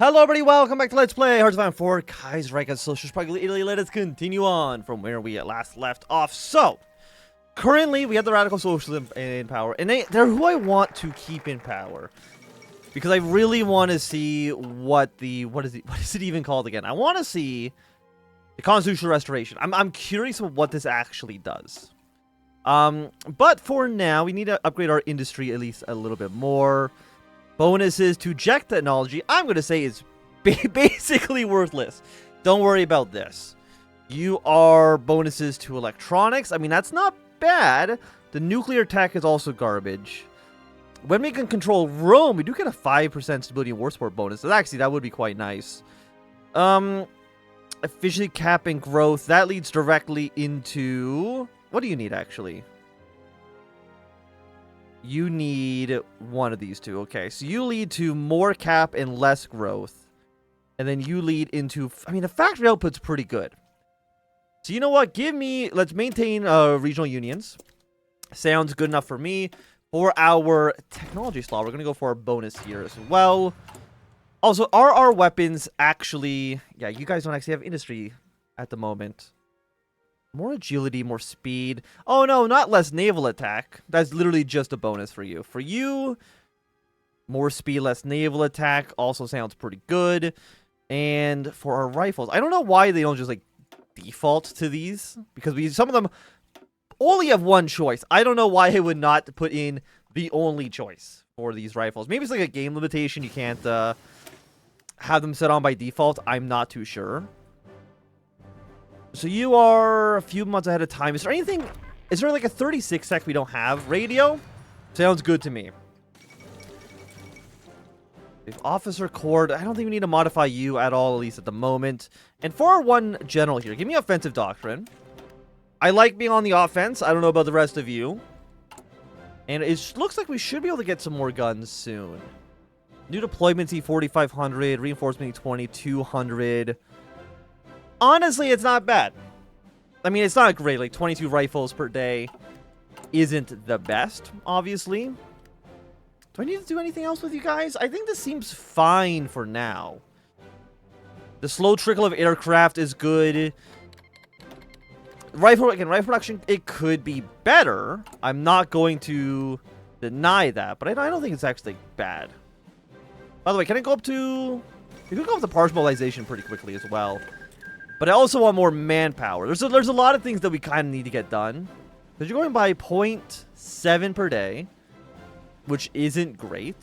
Hello everybody, welcome back to Let's Play Hearts of Iron 4 Kaiserreich Socialist, Italy. Let us continue on from where we last left off. So, currently we have the Radical Socialists in power, and they're who I want to keep in power. Because I really want to see what is it even called again? I want to see the Constitutional Restoration. I'm curious of what this actually does. But for now, we need to upgrade our industry at least a little bit more. Bonuses to jet technology, I'm going to say is basically worthless. Don't worry about this. You are bonuses to electronics. I mean, that's not bad. The nuclear tech is also garbage. When we can control Rome, we do get a 5% stability and war support bonus. So actually, that would be quite nice. Efficiency capping growth. That leads directly into... What do you need, actually? You need one of these two. Okay, so you lead to more cap and less growth. And then you lead into... I mean, the factory output's pretty good. So you know what? Let's maintain regional unions. Sounds good enough for me. For our technology slot, we're going to go for a bonus here as well. Also, are our weapons actually... Yeah, you guys don't actually have industry at the moment. More agility, more speed. Oh no, not less naval attack. That's literally just a bonus for you. For you, more speed, less naval attack. Also sounds pretty good. And for our rifles, I don't know why they don't just like default to these. Because some of them only have one choice. I don't know why they would not put in the only choice for these rifles. Maybe it's like a game limitation. You can't have them set on by default. I'm not too sure. So you are a few months ahead of time. Is there like a 36 sec we don't have? Radio? Sounds good to me. If Officer Court, I don't think we need to modify you at all, at least at the moment. And for our one general here, give me offensive doctrine. I like being on the offense. I don't know about the rest of you. And it looks like we should be able to get some more guns soon. New deployment E4500, reinforcement E2200. Honestly, it's not bad. I mean, it's not great. Like, 22 rifles per day isn't the best, obviously. Do I need to do anything else with you guys? I think this seems fine for now. The slow trickle of aircraft is good. Rifle production, it could be better. I'm not going to deny that, but I don't think it's actually bad. By the way, can I go up to... You can go up to partial mobilization pretty quickly as well. But I also want more manpower. There's a lot of things that we kind of need to get done. Because you're going by 0.7 per day, which isn't great.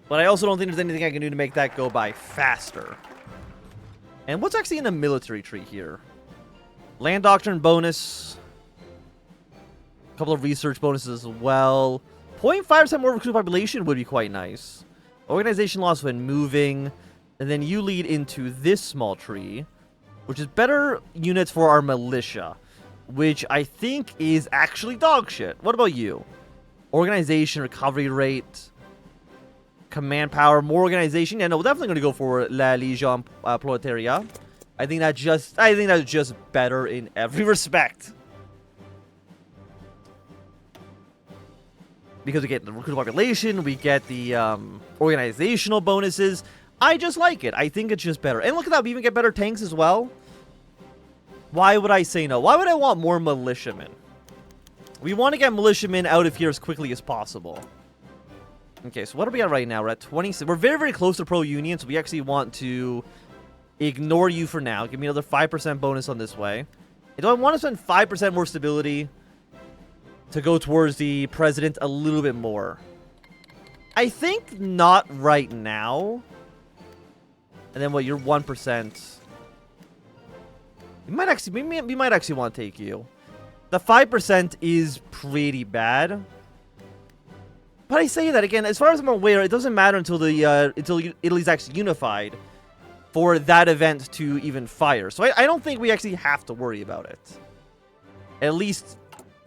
But I also don't think there's anything I can do to make that go by faster. And what's actually in the military tree here? Land doctrine bonus. A couple of research bonuses as well. 0.5% more recruit population would be quite nice. Organization loss when moving. And then you lead into this small tree, which is better units for our militia, which I think is actually dog shit. What about you? Organization, recovery rate, command power, more organization. Yeah, no, we're definitely going to go for La Légion Proletariat. I think that's just better in every respect. Because we get the recruit population, we get the organizational bonuses. I just like it. I think it's just better. And look at that. We even get better tanks as well. Why would I say no? Why would I want more militiamen? We want to get militiamen out of here as quickly as possible. Okay, so what are we at right now? We're at 26. We're very, very close to pro-union, so we actually want to ignore you for now. Give me another 5% bonus on this way. And do I want to spend 5% more stability to go towards the president a little bit more? I think not right now. And then what? You're 1%. We might actually want to take you. The 5% is pretty bad. But I say that again, as far as I'm aware, it doesn't matter until Italy's actually unified for that event to even fire. So I don't think we actually have to worry about it. At least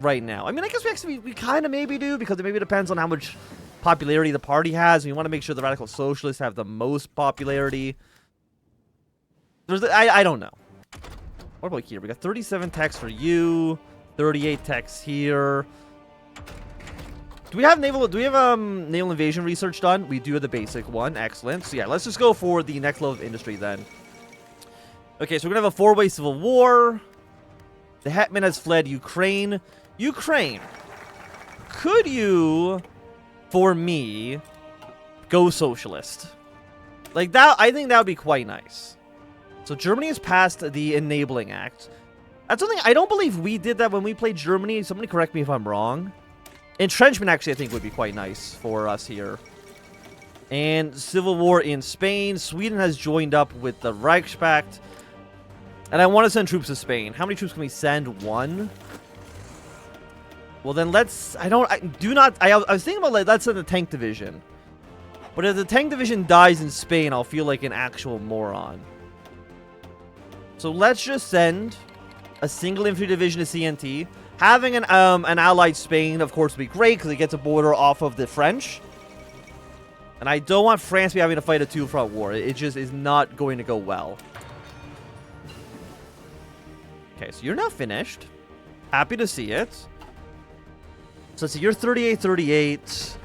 right now. I mean, I guess we kind of maybe do, because it maybe depends on how much popularity the party has. We want to make sure the Radical Socialists have the most popularity. I don't know. What about here? We got 37 techs for you, 38 techs here. Do we have naval invasion research done? We do have the basic one. Excellent. So yeah, let's just go for the next level of industry then. Okay, so we're gonna have a 4-way civil war. The Hetman has fled Ukraine. Ukraine, could you, for me, go socialist? Like that, I think that would be quite nice. So Germany has passed the Enabling Act. That's something I don't believe we did that when we played Germany. Somebody correct me if I'm wrong. Entrenchment actually I think would be quite nice for us here. And civil war in Spain. Sweden has joined up with the Reichspakt. And I want to send troops to Spain. How many troops can we send? 1? Well then let's, I was thinking about like, let's send the tank division. But if the tank division dies in Spain, I'll feel like an actual moron. So let's just send a single infantry division to CNT. Having an allied Spain, of course, would be great because it gets a border off of the French. And I don't want France to be having to fight a two-front war. It just is not going to go well. Okay, so you're now finished. Happy to see it. So let's see, you're 38.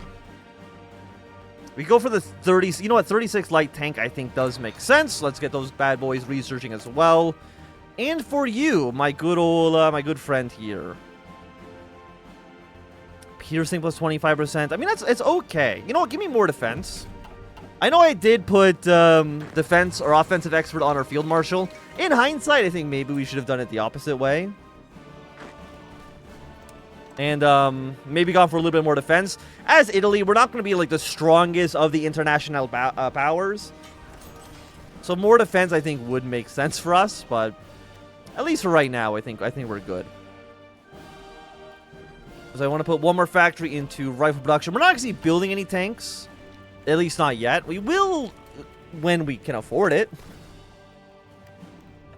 We go for the 30s. You know what? 36 light tank, I think, does make sense. Let's get those bad boys researching as well. And for you, my good old, my good friend here. Piercing plus 25%. I mean, it's okay. You know what? Give me more defense. I know I did put defense or offensive expert on our field marshal. In hindsight, I think maybe we should have done it the opposite way. And maybe gone for a little bit more defense. As Italy, we're not going to be like the strongest of the international powers. So more defense, I think, would make sense for us. But at least for right now, I think we're good. Because I want to put one more factory into rifle production. We're not actually building any tanks. At least not yet. We will when we can afford it.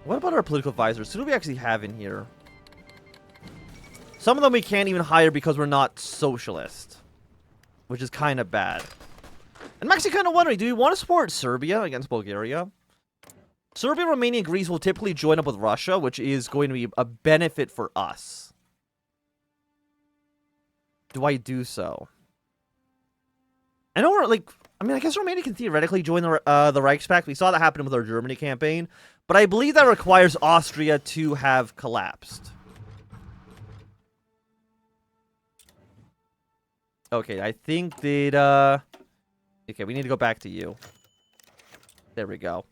What about our political advisors? Who do we actually have in here? Some of them we can't even hire because we're not socialist. Which is kind of bad. And I'm actually kind of wondering, do we want to support Serbia against Bulgaria? Serbia, Romania, and Greece will typically join up with Russia, which is going to be a benefit for us. Do I do so? I know we're like, I mean, I guess Romania can theoretically join the Reichspakt. We saw that happen with our Germany campaign. But I believe that requires Austria to have collapsed. Okay, I think that, okay, we need to go back to you. There we go.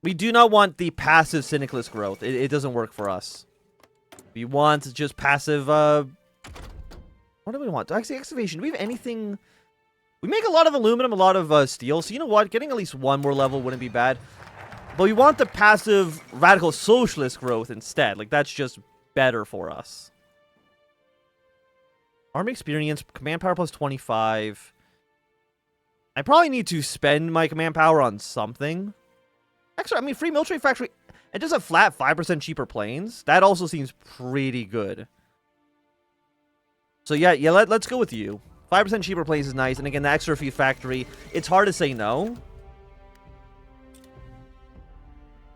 We do not want the passive syndicalist growth. It doesn't work for us. We want just passive, what do we want? Actually, excavation. Do we have anything? We make a lot of aluminum, a lot of steel. So you know what? Getting at least one more level wouldn't be bad. But we want the passive radical socialist growth instead. Like, that's just better for us. Army experience, command power plus 25. I probably need to spend my command power on something. Actually, I mean, free military factory. And just a flat 5% cheaper planes. That also seems pretty good. So yeah, let's go with you. 5% cheaper planes is nice. And again, the extra free factory. It's hard to say no.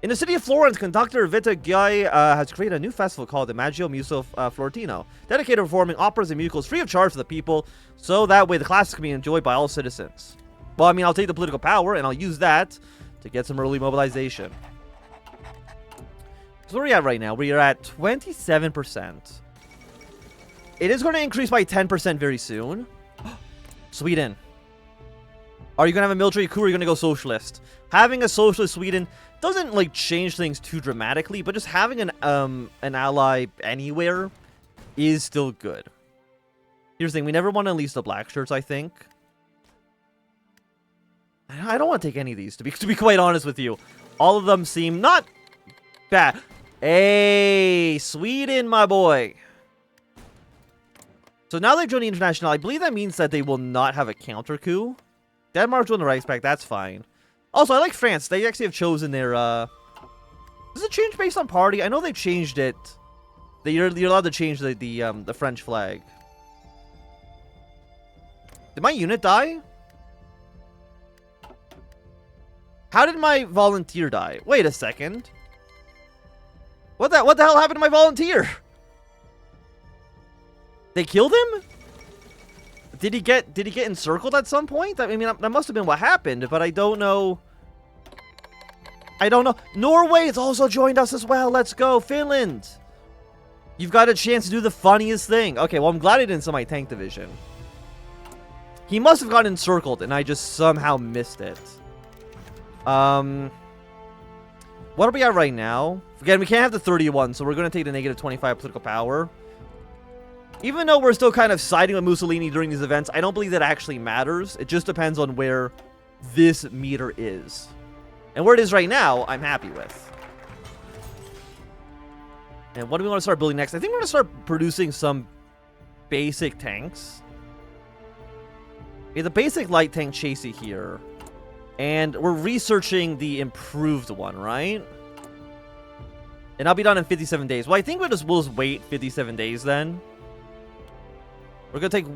In the city of Florence, conductor Vita Guy has created a new festival called the Maggio Muso Florentino, dedicated to performing operas and musicals free of charge for the people, so that way the classes can be enjoyed by all citizens. Well, I mean, I'll take the political power, and I'll use that to get some early mobilization. So where are we at right now? We are at 27%. It is going to increase by 10% very soon. Sweden. Are you going to have a military coup, or are you going to go socialist? Having a socialist Sweden doesn't, like, change things too dramatically, but just having an ally anywhere is still good. Here's the thing, we never want to unleash the black shirts, I think. I don't want to take any of these, to be quite honest with you. All of them seem not bad. Hey, Sweden, my boy. So now they've joined the International. I believe that means that they will not have a counter coup. Denmark joined the Reichspakt, that's fine. Also, I like France. They actually have chosen their, Does it change based on party? I know they've changed it. You're allowed to change the French flag. Did my unit die? How did my volunteer die? Wait a second. What the hell happened to my volunteer? They killed him? Did he get encircled at some point? I mean, that must have been what happened, but I don't know. I don't know. Norway has also joined us as well. Let's go, Finland. You've got a chance to do the funniest thing. Okay, well, I'm glad I didn't send my tank division. He must have gotten encircled, and I just somehow missed it. What are we at right now? Again, we can't have the 31, so we're going to take the negative 25 political power. Even though we're still kind of siding with Mussolini during these events, I don't believe that actually matters. It just depends on where this meter is. And where it is right now, I'm happy with. And what do we want to start building next? I think we're going to start producing some basic tanks. We have the basic light tank chassis here. And we're researching the improved one, right? And I'll be done in 57 days. Well, I think we'll just wait 57 days then. We're going to take...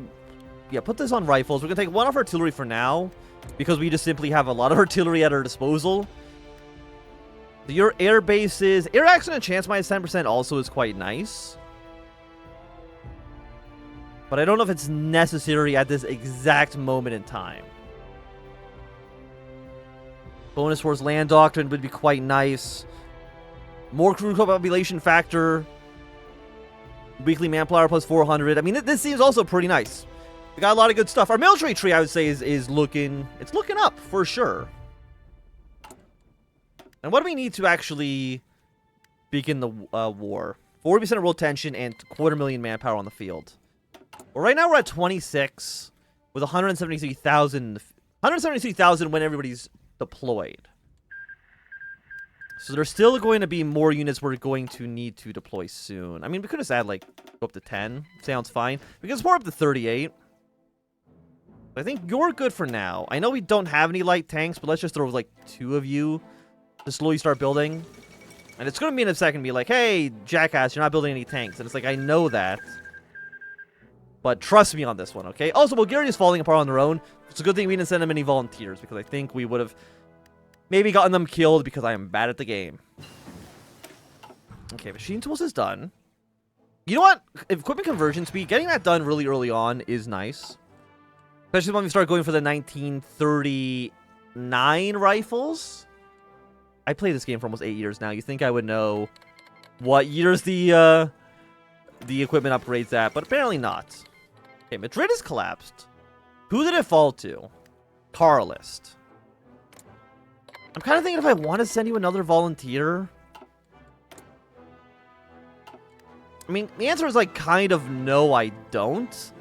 Yeah, put this on rifles. We're going to take one off artillery for now. Because we just simply have a lot of artillery at our disposal. Your air bases... Air accident chance minus 10% also is quite nice. But I don't know if it's necessary at this exact moment in time. Bonus towards land doctrine would be quite nice. More crew population factor. Weekly manpower plus 400. I mean, this seems also pretty nice. We got a lot of good stuff. Our military tree, I would say, is looking... It's looking up, for sure. And what do we need to actually begin the war? 40% of world tension and 250,000 manpower on the field. Well, right now we're at 26 with 173,000. 173,000 when everybody's deployed. So there's still going to be more units we're going to need to deploy soon. I mean, we could just add, like, go up to 10. Sounds fine. We can support up to 38. I think you're good for now. I know we don't have any light tanks, but let's just throw, like, 2 of you to slowly start building. And it's going to be in a second be like, hey, jackass, you're not building any tanks. And it's like, I know that. But trust me on this one, okay? Also, Bulgaria is falling apart on their own. It's a good thing we didn't send them any volunteers, because I think we would have maybe gotten them killed because I am bad at the game. Okay, machine tools is done. You know what? Equipment conversion speed, getting that done really early on is nice. Especially when we start going for the 1939 rifles. I played this game for almost 8 years now. You think I would know what years the equipment upgrades at, but apparently not. Okay, Madrid has collapsed. Who did it fall to? Carlist. I'm kind of thinking if I want to send you another volunteer. I mean, the answer is like kind of no, I don't.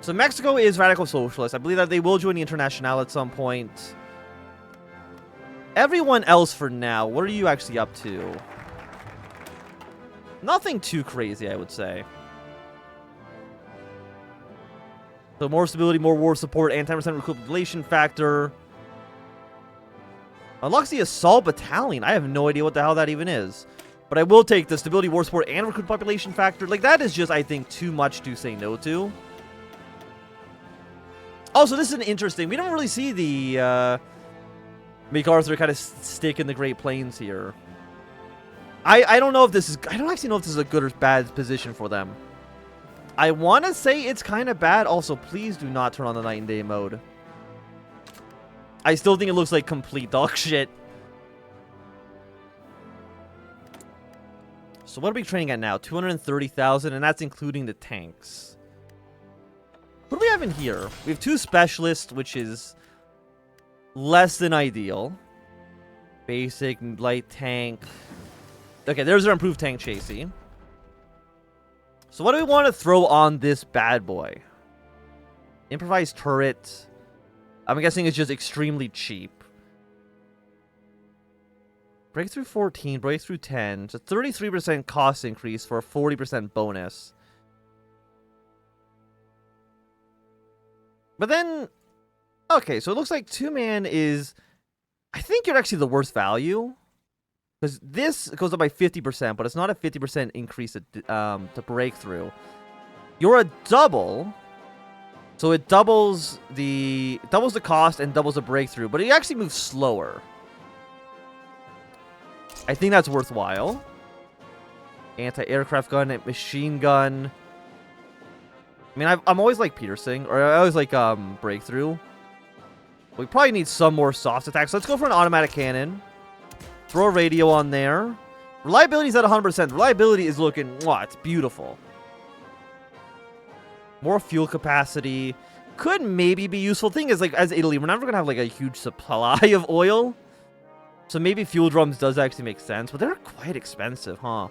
So Mexico is radical socialist. I believe that they will join the International at some point. Everyone else for now, what are you actually up to? Nothing too crazy, I would say. So more stability, more war support, and 10% recruitment factor. Unlocks the assault battalion. I have no idea what the hell that even is. But I will take the stability, war support, and recruit population factor. Like, that is just, I think, too much to say no to. Also, this is an interesting... We don't really see the MacArthur kind of stick in the Great Plains here. I don't know if this is... I don't actually know if this is a good or bad position for them. I want to say it's kind of bad. Also, please do not turn on the night and day mode. I still think it looks like complete dog shit. So what are we training at now? 230,000, and that's including the tanks. What do we have in here? We have 2 specialists, which is less than ideal. Basic, light tank. Okay, there's our improved tank chassis. So what do we want to throw on this bad boy? Improvised turret. I'm guessing it's just extremely cheap. Breakthrough 14, breakthrough 10. So 33% cost increase for a 40% bonus. But then... Okay, so it looks like 2-man is... I think you're actually the worst value. Because this goes up by 50%, but it's not a 50% increase to breakthrough. You're a double... So it doubles the cost and doubles the breakthrough, but it actually moves slower. I think that's worthwhile. Anti-aircraft gun, machine gun. I mean, I'm always like piercing, or I always like breakthrough. We probably need some more soft attacks. Let's go for an automatic cannon. Throw a radio on there. Reliability is at 100%. Reliability is looking, wow, it's beautiful. More fuel capacity. Could maybe be useful. Thing is, like, as Italy, we're never going to have, like, a huge supply of oil. So maybe fuel drums does actually make sense. But they're quite expensive, huh?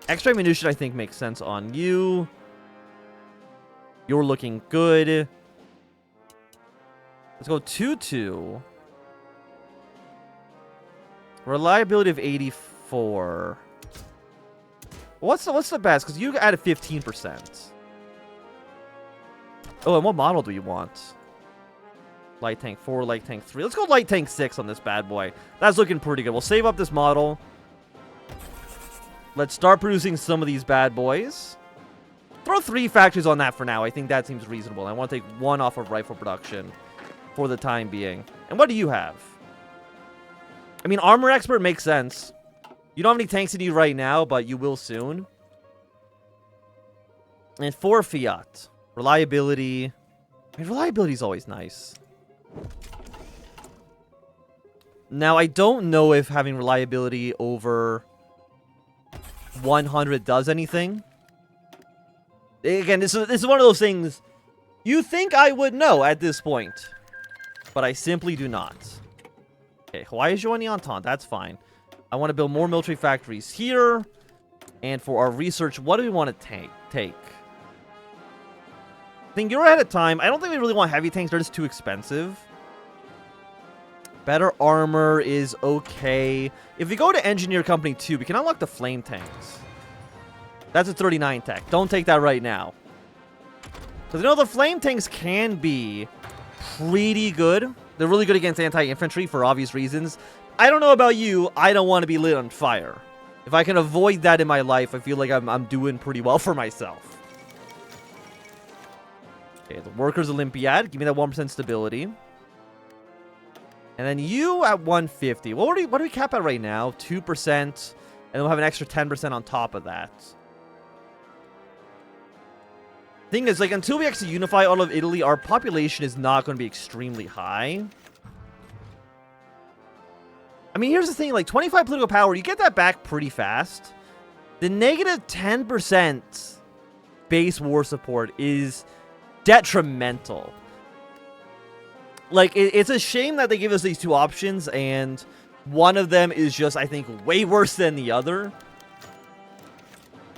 Extra ammunition, I think, makes sense on you. You're looking good. Let's go 2-2. Reliability of 84. What's the best? Because you added 15%. Oh, and what model do you want? Light tank 4, light tank 3. Let's go light tank 6 on this bad boy. That's looking pretty good. We'll save up this model. Let's start producing some of these bad boys. Throw 3 factories on that for now. I think that seems reasonable. I want to take 1 off of rifle production for the time being. And what do you have? I mean, armor expert makes sense. You don't have any tanks in you right now, but you will soon. And 4 Fiat. Reliability. I mean, reliability is always nice. Now, I don't know if having reliability over 100 does anything. Again, this is one of those things you think I would know at this point, but I simply do not. Okay, Hawaii is joining Entente. That's fine. I want to build more military factories here. And for our research, what do we want to take? I think you're ahead of time. I don't think we really want heavy tanks. They're just too expensive. Better armor is okay. If we go to Engineer Company 2, we can unlock the flame tanks. That's a 39 tech. Don't take that right now. Because you know the flame tanks can be pretty good. They're really good against anti-infantry for obvious reasons. I don't know about you. I don't want to be lit on fire. If I can avoid that in my life, I feel like I'm doing pretty well for myself. Okay, the Workers Olympiad. Give me that 1% stability. And then you at 150. What do we cap at right now? 2%. And then we'll have an extra 10% on top of that. Thing is, like, until we actually unify all of Italy, our population is not going to be extremely high. I mean, here's the thing. Like, 25 political power, you get that back pretty fast. The negative 10% base war support is detrimental. Like, it's a shame that they give us these 2 options, and one of them is just, I think, way worse than the other.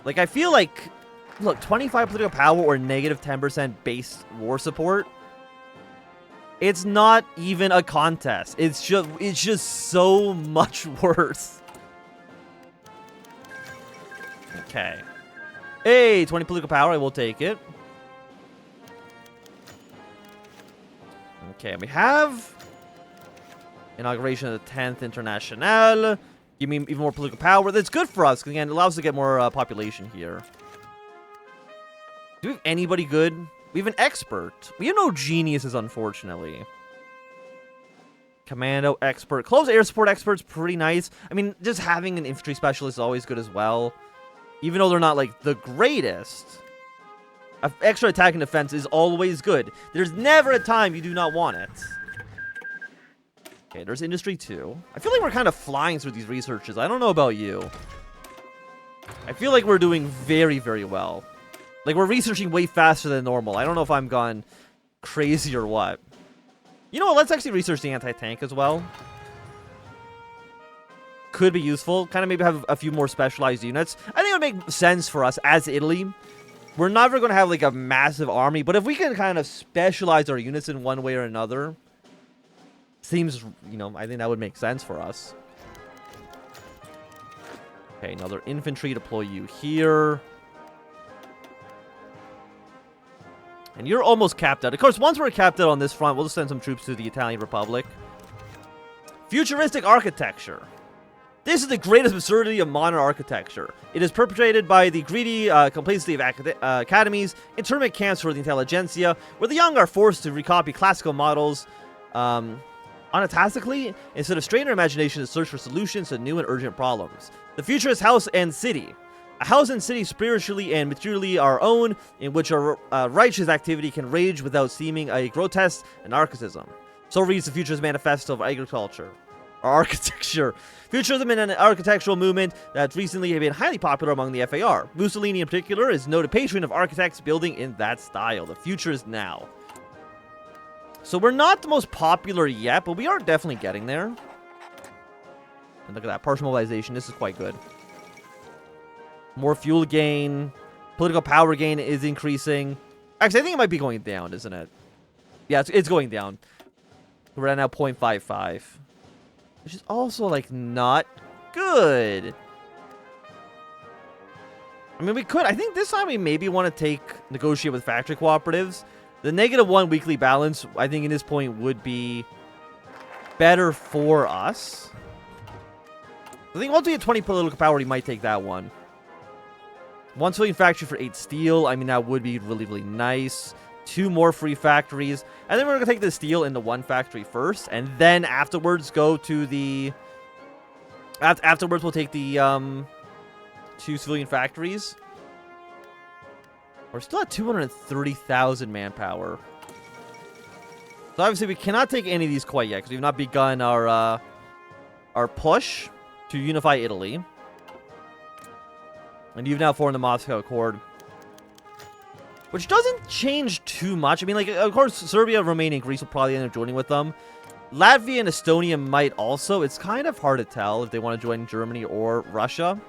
Like, I feel like, look, 25 political power or negative 10% base war support, it's not even a contest. It's just so much worse. Okay. Hey, 20 political power, I will take it. Okay, we have inauguration of the 10th International. Give me even more political power. That's good for us, because again, it allows us to get more population here. Do we have anybody good? We have an expert. We have no geniuses, unfortunately. Commando expert. Close air support expert's pretty nice. I mean, just having an infantry specialist is always good as well. Even though they're not, like, the greatest. Extra attack and defense is always good. There's never a time you do not want it. Okay, there's Industry 2. I feel like we're kind of flying through these researches. I don't know about you. I feel like we're doing very, very well. Like, we're researching way faster than normal. I don't know if I'm gone crazy or what. You know what? Let's actually research the anti-tank as well. Could be useful. Kind of maybe have a few more specialized units. I think it would make sense for us as Italy. We're never going to have, like, a massive army. But if we can kind of specialize our units in one way or another, seems, you know, I think that would make sense for us. Okay, another infantry. Deploy you here. And you're almost capped out. Of course, once we're capped out on this front, we'll just send some troops to the Italian Republic. Futuristic architecture. This is the greatest absurdity of modern architecture. It is perpetrated by the greedy complacency of academies, internment camps for the intelligentsia, where the young are forced to recopy classical models unatastically, instead of straining their imagination to search for solutions to new and urgent problems. The future is house and city. A house and city spiritually and materially our own, in which our righteous activity can rage without seeming a grotesque anarchism. So reads the Futurist Manifesto of Agriculture. Or Architecture. Futurism in an architectural movement that recently has been highly popular among the FAR. Mussolini in particular is noted patron of architects building in that style. The future is now. So we're not the most popular yet, but we are definitely getting there. And look at that, partial mobilization. This is quite good. More fuel gain. Political power gain is increasing. Actually, I think it might be going down, isn't it? Yeah, it's going down. We're at now 0.55. Which is also, like, not good. I mean, we could. I think this time we maybe want to negotiate with factory cooperatives. The -1 weekly balance, I think, in this point would be better for us. I think once we get 20 political power, we might take that one. 1 civilian factory for 8 steel. I mean, that would be really, really nice. 2 more free factories. And then we're going to take the steel into 1 factory first. And then afterwards go to the... Afterwards, we'll take the 2 civilian factories. We're still at 230,000 manpower. So obviously we cannot take any of these quite yet, because we've not begun our push to unify Italy. And you've now formed the Moscow Accord. Which doesn't change too much. I mean, like, of course, Serbia, Romania, and Greece will probably end up joining with them. Latvia and Estonia might also. It's kind of hard to tell if they want to join Germany or Russia.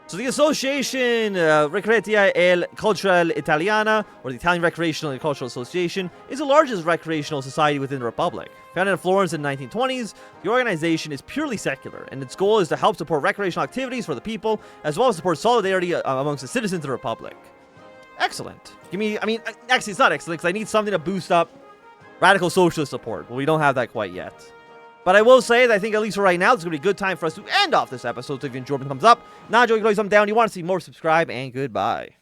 So the Association Ricreativa e Culturale Italiana, or the Italian Recreational and Cultural Association, is the largest recreational society within the Republic. Founded in Florence in the 1920s, the organization is purely secular, and its goal is to help support recreational activities for the people, as well as support solidarity amongst the citizens of the Republic. Excellent. Give me, I mean, actually, it's not excellent, because I need something to boost up radical socialist support. Well, we don't have that quite yet. But I will say that I think, at least for right now, it's going to be a good time for us to end off this episode. So if you enjoyed, it, thumbs up. Not enjoying, thumbs down. You want to see more, subscribe, and goodbye.